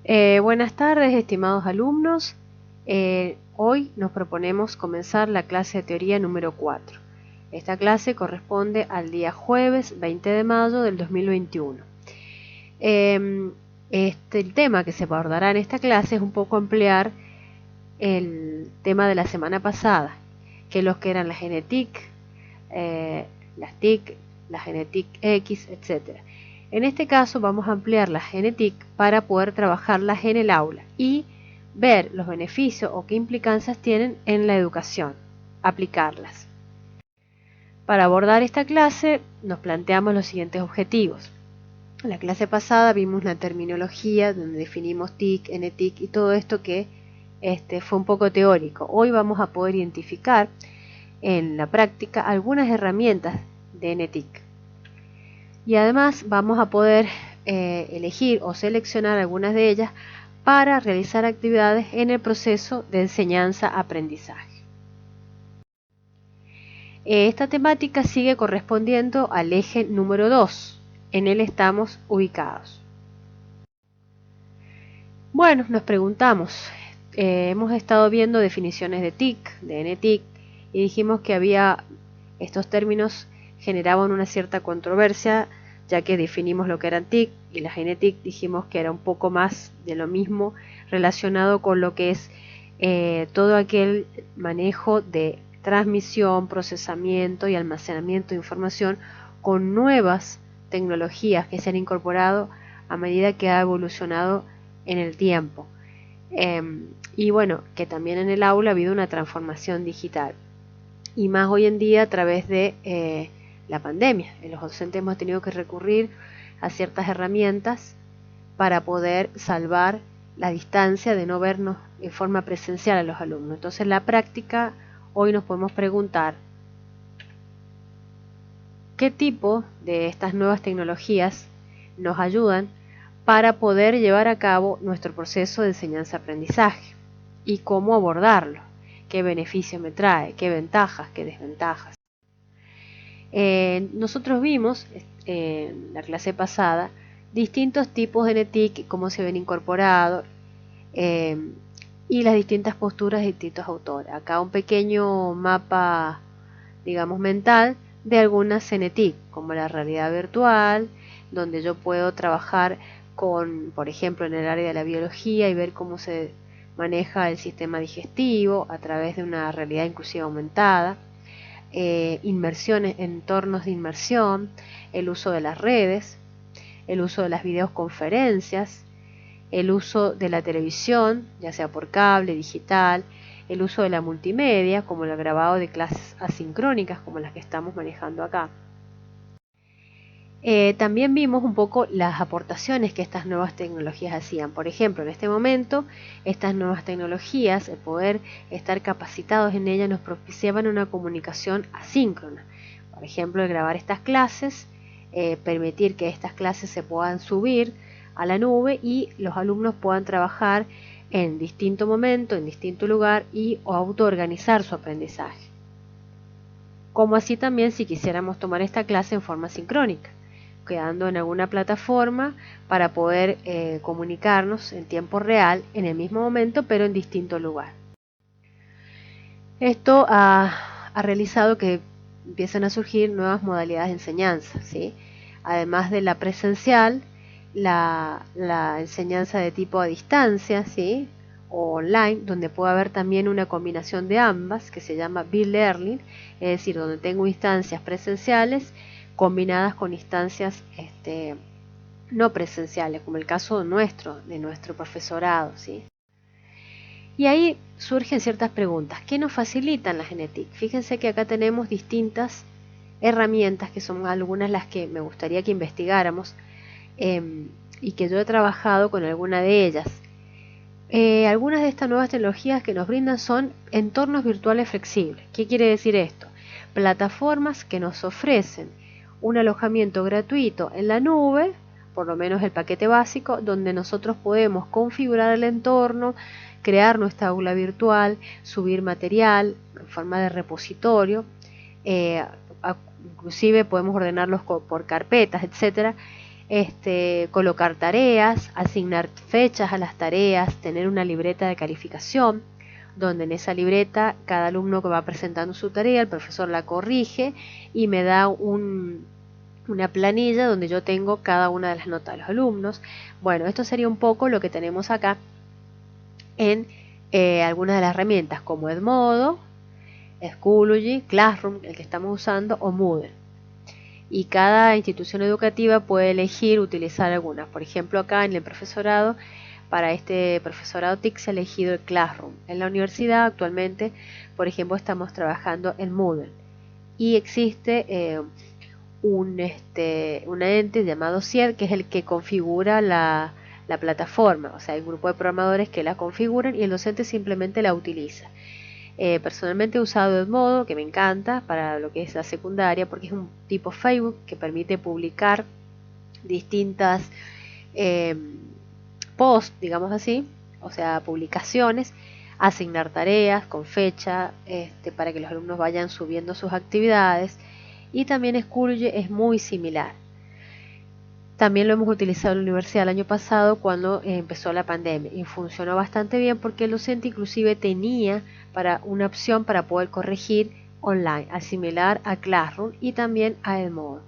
Buenas tardes, estimados alumnos. Hoy nos proponemos comenzar la clase de teoría número 4. Esta clase corresponde al día jueves 20 de mayo del 2021. El tema que se abordará en esta clase es un poco ampliar el tema de la semana pasada, que los que eran la genética, las TIC, la genética X, etc. En este caso vamos a ampliar la genética para poder trabajarlas en el aula y ver los beneficios o qué implicancias tienen en la educación, aplicarlas. Para abordar esta clase nos planteamos los siguientes objetivos. En la clase pasada vimos la terminología donde definimos TIC, NTIC y todo esto que fue un poco teórico. Hoy vamos a poder identificar en la práctica algunas herramientas de NTIC. Y además vamos a poder elegir o seleccionar algunas de ellas para realizar actividades en el proceso de enseñanza-aprendizaje. Esta temática sigue correspondiendo al eje número 2. En él estamos ubicados. Bueno, nos preguntamos, hemos estado viendo definiciones de TIC, de NTIC, y dijimos que estos términos generaban una cierta controversia, ya que definimos lo que eran TIC y la genética dijimos que era un poco más de lo mismo relacionado con lo que es todo aquel manejo de transmisión, procesamiento y almacenamiento de información con nuevas tecnologías que se han incorporado a medida que ha evolucionado en el tiempo. Y bueno, que también en el aula ha habido una transformación digital. Y más hoy en día a través de la pandemia. Los docentes hemos tenido que recurrir a ciertas herramientas para poder salvar la distancia de no vernos en forma presencial a los alumnos. Entonces, en la práctica, hoy nos podemos preguntar qué tipo de estas nuevas tecnologías nos ayudan para poder llevar a cabo nuestro proceso de enseñanza-aprendizaje y cómo abordarlo, qué beneficios me trae, qué ventajas, qué desventajas. Nosotros vimos en la clase pasada distintos tipos de NTIC, cómo se ven incorporados y las distintas posturas de distintos autores. Acá un pequeño mapa, digamos, mental de algunas NTIC, como la realidad virtual, donde yo puedo trabajar con, por ejemplo, en el área de la biología y ver cómo se maneja el sistema digestivo a través de una realidad inclusiva aumentada. Inmersiones, entornos de inmersión, el uso de las redes, el uso de las videoconferencias, el uso de la televisión, ya sea por cable, digital, el uso de la multimedia, como el grabado de clases asincrónicas, como las que estamos manejando acá. También vimos un poco las aportaciones que estas nuevas tecnologías hacían. Por ejemplo, en este momento, estas nuevas tecnologías, el poder estar capacitados en ellas, nos propiciaban una comunicación asíncrona. Por ejemplo, el grabar estas clases, permitir que estas clases se puedan subir a la nube y los alumnos puedan trabajar en distinto momento, en distinto lugar y autoorganizar su aprendizaje. Como así también si quisiéramos tomar esta clase en forma sincrónica, quedando en alguna plataforma para poder comunicarnos en tiempo real en el mismo momento pero en distinto lugar. Esto ha realizado que empiezan a surgir nuevas modalidades de enseñanza, ¿sí? Además de la presencial, la enseñanza de tipo a distancia, ¿sí? O online, donde puede haber también una combinación de ambas que se llama B-Learning, es decir, donde tengo instancias presenciales combinadas con instancias no presenciales, como el caso nuestro, de nuestro profesorado, ¿sí? Y ahí surgen ciertas preguntas. ¿Qué nos facilitan la genética? Fíjense que acá tenemos distintas herramientas, que son algunas las que me gustaría que investigáramos y que yo he trabajado con alguna de ellas. Algunas de estas nuevas tecnologías que nos brindan son entornos virtuales flexibles. ¿Qué quiere decir esto? Plataformas que nos ofrecen un alojamiento gratuito en la nube, por lo menos el paquete básico, donde nosotros podemos configurar el entorno, crear nuestra aula virtual, subir material en forma de repositorio, inclusive podemos ordenarlos por carpetas, etcétera. colocar tareas, asignar fechas a las tareas, tener una libreta de calificación, donde en esa libreta cada alumno que va presentando su tarea, el profesor la corrige y me da una planilla donde yo tengo cada una de las notas de los alumnos. Bueno, esto sería un poco lo que tenemos acá en algunas de las herramientas como Edmodo, Schoology, Classroom, el que estamos usando, o Moodle. Y cada institución educativa puede elegir utilizar algunas. Por ejemplo, acá en el profesorado, para este profesorado TIC se ha elegido el Classroom. En la universidad actualmente, por ejemplo, estamos trabajando en Moodle. Y existe un ente llamado CIED, que es el que configura la plataforma. O sea, hay un grupo de programadores que la configuran y el docente simplemente la utiliza. Personalmente he usado Edmodo, que me encanta para lo que es la secundaria, porque es un tipo Facebook que permite publicar distintas posts, digamos así, o sea, publicaciones, asignar tareas con fecha, para que los alumnos vayan subiendo sus actividades. Y también Schoology es muy similar. También lo hemos utilizado en la universidad el año pasado cuando empezó la pandemia y funcionó bastante bien porque el docente inclusive tenía una opción para poder corregir online, similar a Classroom y también a Edmodo.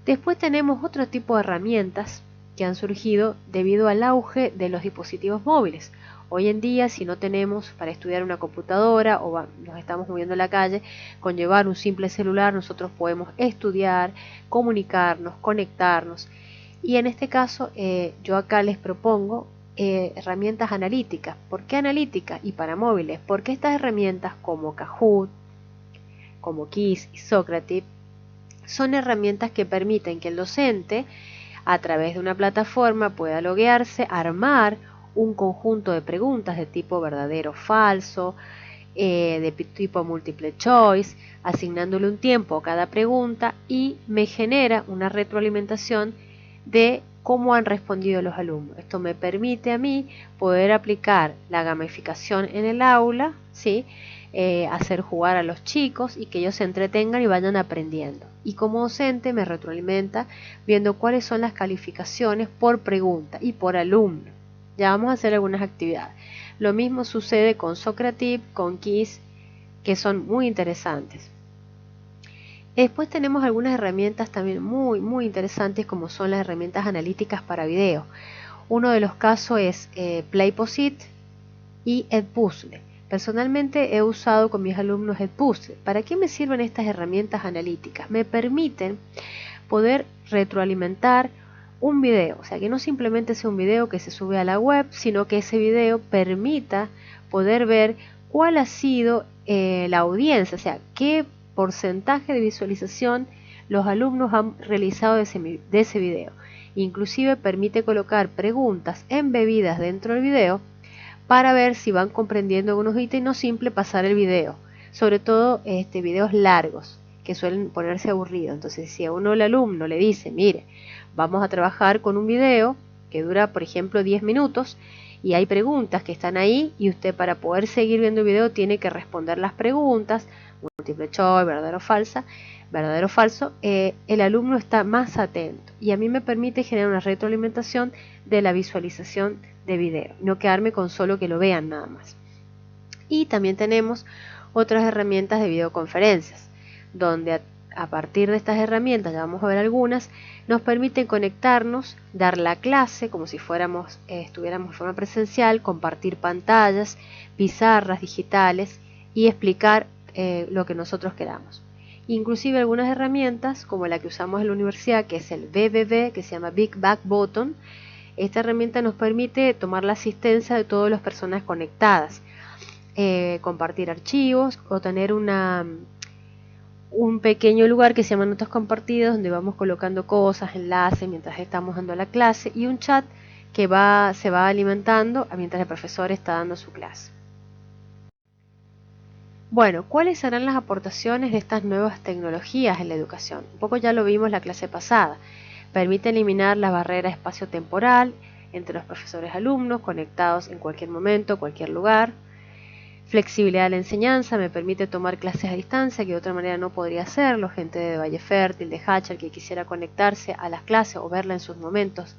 Después tenemos otro tipo de herramientas que han surgido debido al auge de los dispositivos móviles. Hoy en día, si no tenemos para estudiar una computadora o nos estamos moviendo en la calle, con llevar un simple celular nosotros podemos estudiar, comunicarnos, conectarnos. Y en este caso yo acá les propongo herramientas analíticas. ¿Por qué analíticas? Y para móviles, porque estas herramientas como Kahoot, como Quiz y Socrative son herramientas que permiten que el docente a través de una plataforma pueda loguearse, armar un conjunto de preguntas de tipo verdadero o falso, de tipo múltiple choice, asignándole un tiempo a cada pregunta y me genera una retroalimentación de cómo han respondido los alumnos. Esto me permite a mí poder aplicar la gamificación en el aula, ¿sí? Hacer jugar a los chicos y que ellos se entretengan y vayan aprendiendo. Y como docente me retroalimenta viendo cuáles son las calificaciones por pregunta y por alumno. Ya vamos a hacer algunas actividades. Lo mismo sucede con Socrative, con Quiz, que son muy interesantes. Después tenemos algunas herramientas también muy interesantes como son las herramientas analíticas para video. Uno de los casos es Playposit y Edpuzzle. Personalmente he usado con mis alumnos Edpuzzle. ¿Para qué me sirven estas herramientas analíticas? Me permiten poder retroalimentar un video, o sea que no simplemente sea un video que se sube a la web, sino que ese video permita poder ver cuál ha sido la audiencia, o sea, qué porcentaje de visualización los alumnos han realizado de ese video. Inclusive permite colocar preguntas embebidas dentro del video para ver si van comprendiendo algunos ítems, no simple pasar el video, sobre todo videos largos que suelen ponerse aburridos. Entonces, si a uno el alumno le dice, mire, vamos a trabajar con un video que dura, por ejemplo, 10 minutos y hay preguntas que están ahí y usted para poder seguir viendo el video tiene que responder las preguntas, múltiple choice, verdadero o falso, el alumno está más atento y a mí me permite generar una retroalimentación de la visualización de video, no quedarme con solo que lo vean nada más. Y también tenemos otras herramientas de videoconferencias, donde a partir de estas herramientas, ya vamos a ver algunas, nos permiten conectarnos, dar la clase como si estuviéramos de forma presencial, compartir pantallas, pizarras digitales y explicar lo que nosotros queramos. Inclusive algunas herramientas como la que usamos en la universidad, que es el BBB, que se llama Big Back Button. Esta herramienta nos permite tomar la asistencia de todas las personas conectadas, compartir archivos o tener un pequeño lugar que se llama notas compartidas, donde vamos colocando cosas, enlaces mientras estamos dando la clase, y un chat que se va alimentando mientras el profesor está dando su clase. Bueno, ¿cuáles serán las aportaciones de estas nuevas tecnologías en la educación? Un poco ya lo vimos la clase pasada. Permite eliminar la barrera espacio-temporal entre los profesores y alumnos conectados en cualquier momento, cualquier lugar. Flexibilidad de la enseñanza, me permite tomar clases a distancia que de otra manera no podría hacerlo. Gente de Valle Fértil, de Hachal, que quisiera conectarse a las clases o verla en sus momentos.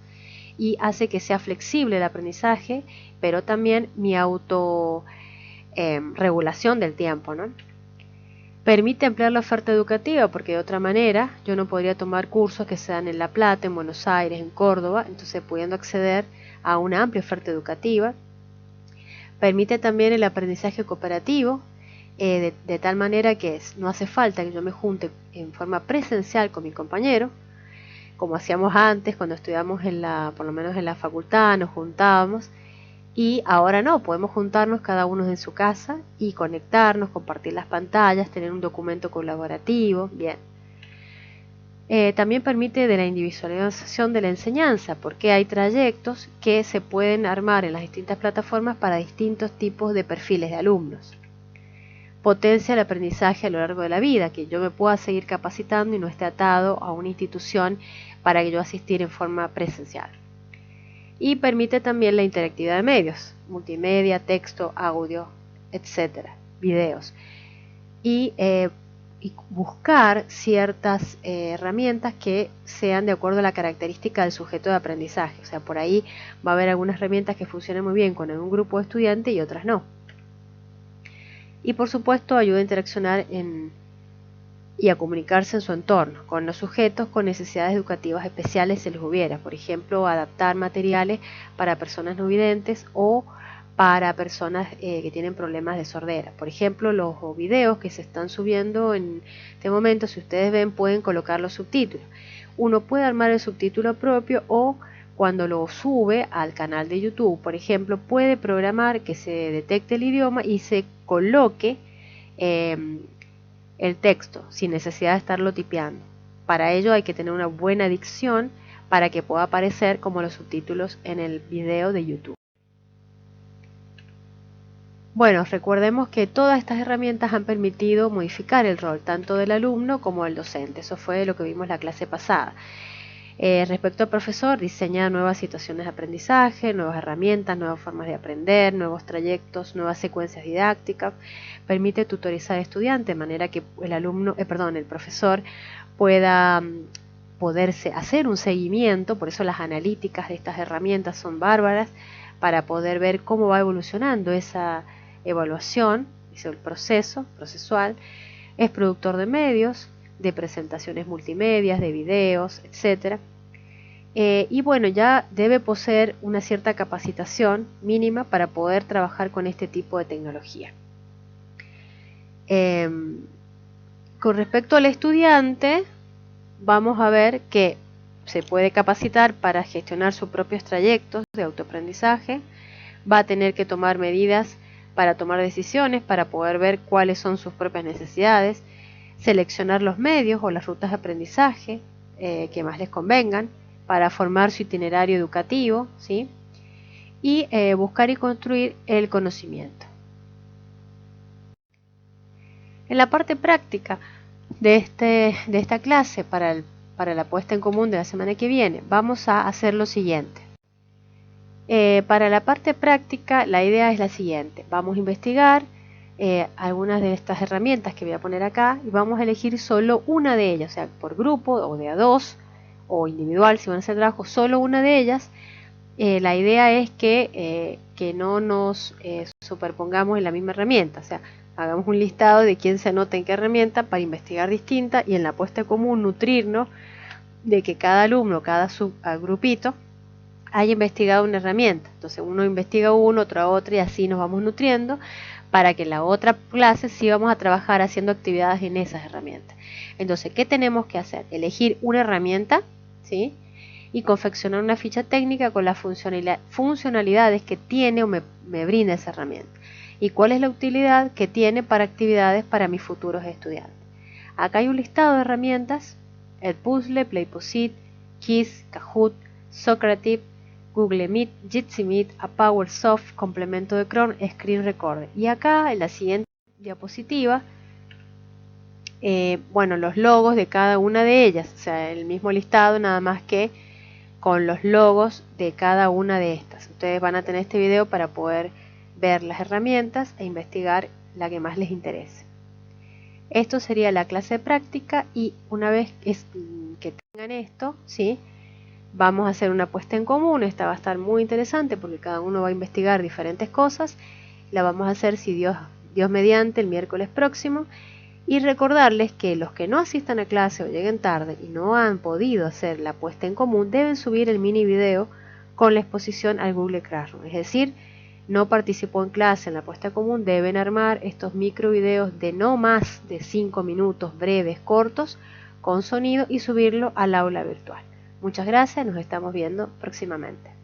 Y hace que sea flexible el aprendizaje, pero también mi autorregulación del tiempo, ¿no? Permite ampliar la oferta educativa, porque de otra manera yo no podría tomar cursos que sean en La Plata, en Buenos Aires, en Córdoba, entonces pudiendo acceder a una amplia oferta educativa. Permite también el aprendizaje cooperativo, de tal manera que no hace falta que yo me junte en forma presencial con mi compañero, como hacíamos antes cuando estudiamos por lo menos en la facultad, nos juntábamos, y ahora no, podemos juntarnos cada uno en su casa y conectarnos, compartir las pantallas, tener un documento colaborativo, bien. También permite de la individualización de la enseñanza, porque hay trayectos que se pueden armar en las distintas plataformas para distintos tipos de perfiles de alumnos. Potencia el aprendizaje a lo largo de la vida, que yo me pueda seguir capacitando y no esté atado a una institución para que yo asistir en forma presencial. Y permite también la interactividad de medios, multimedia, texto, audio, etcétera, videos. Y buscar ciertas herramientas que sean de acuerdo a la característica del sujeto de aprendizaje. O sea, por ahí va a haber algunas herramientas que funcionen muy bien con un grupo de estudiantes y otras no. Y por supuesto ayuda a interaccionar y a comunicarse en su entorno, con los sujetos con necesidades educativas especiales si les hubiera. Por ejemplo, adaptar materiales para personas no videntes o para personas que tienen problemas de sordera. Por ejemplo, los videos que se están subiendo en este momento, si ustedes ven, pueden colocar los subtítulos. Uno puede armar el subtítulo propio o cuando lo sube al canal de YouTube, por ejemplo, puede programar que se detecte el idioma y se coloque el texto sin necesidad de estarlo tipeando. Para ello hay que tener una buena dicción para que pueda aparecer como los subtítulos en el video de YouTube. Bueno, recordemos que todas estas herramientas han permitido modificar el rol tanto del alumno como del docente. Eso fue lo que vimos la clase pasada. Respecto al profesor, diseña nuevas situaciones de aprendizaje, nuevas herramientas, nuevas formas de aprender, nuevos trayectos, nuevas secuencias didácticas. Permite tutorizar al estudiante de manera que el profesor pueda poderse hacer un seguimiento. Por eso las analíticas de estas herramientas son bárbaras, para poder ver cómo va evolucionando esa evaluación, el proceso procesual. Es productor de medios, de presentaciones multimedia, de videos, etc. Y bueno, ya debe poseer una cierta capacitación mínima para poder trabajar con este tipo de tecnología. Con respecto al estudiante, vamos a ver que se puede capacitar para gestionar sus propios trayectos de autoaprendizaje, va a tener que tomar medidas para tomar decisiones, para poder ver cuáles son sus propias necesidades, seleccionar los medios o las rutas de aprendizaje que más les convengan para formar su itinerario educativo, ¿sí? Y buscar y construir el conocimiento. En la parte práctica de esta clase para la puesta en común de la semana que viene, vamos a hacer lo siguiente. Para la parte práctica, la idea es la siguiente. Vamos a investigar algunas de estas herramientas que voy a poner acá y vamos a elegir solo una de ellas, o sea, por grupo o de a dos o individual, si van a hacer trabajo, solo una de ellas. La idea es que no nos superpongamos en la misma herramienta, o sea, hagamos un listado de quién se anota en qué herramienta para investigar distinta y en la puesta común nutrirnos de que cada alumno, cada subgrupito haya investigado una herramienta. Entonces uno investiga uno, otra y así nos vamos nutriendo para que en la otra clase sí vamos a trabajar haciendo actividades en esas herramientas. Entonces, ¿qué tenemos que hacer? Elegir una herramienta, ¿sí? Y confeccionar una ficha técnica con las funcionalidades que tiene o me brinda esa herramienta. Y cuál es la utilidad que tiene para actividades para mis futuros estudiantes. Acá hay un listado de herramientas: Edpuzzle, Playposit, Kiss, Kahoot, Socrative, Google Meet, Jitsi Meet, PowerSoft, complemento de Chrome, Screen Recorder. Y acá en la siguiente diapositiva, bueno, los logos de cada una de ellas, o sea, el mismo listado, nada más que con los logos de cada una de estas. Ustedes van a tener este video para poder ver las herramientas e investigar la que más les interese. Esto sería la clase práctica y una vez que tengan esto, ¿sí? Vamos a hacer una puesta en común. Esta va a estar muy interesante porque cada uno va a investigar diferentes cosas. La vamos a hacer, si Dios mediante, el miércoles próximo. Y recordarles que los que no asistan a clase o lleguen tarde y no han podido hacer la puesta en común, deben subir el mini video con la exposición al Google Classroom. Es decir, no participó en clase en la puesta en común, deben armar estos micro videos de no más de 5 minutos, breves, cortos, con sonido y subirlo al aula virtual. Muchas gracias, nos estamos viendo próximamente.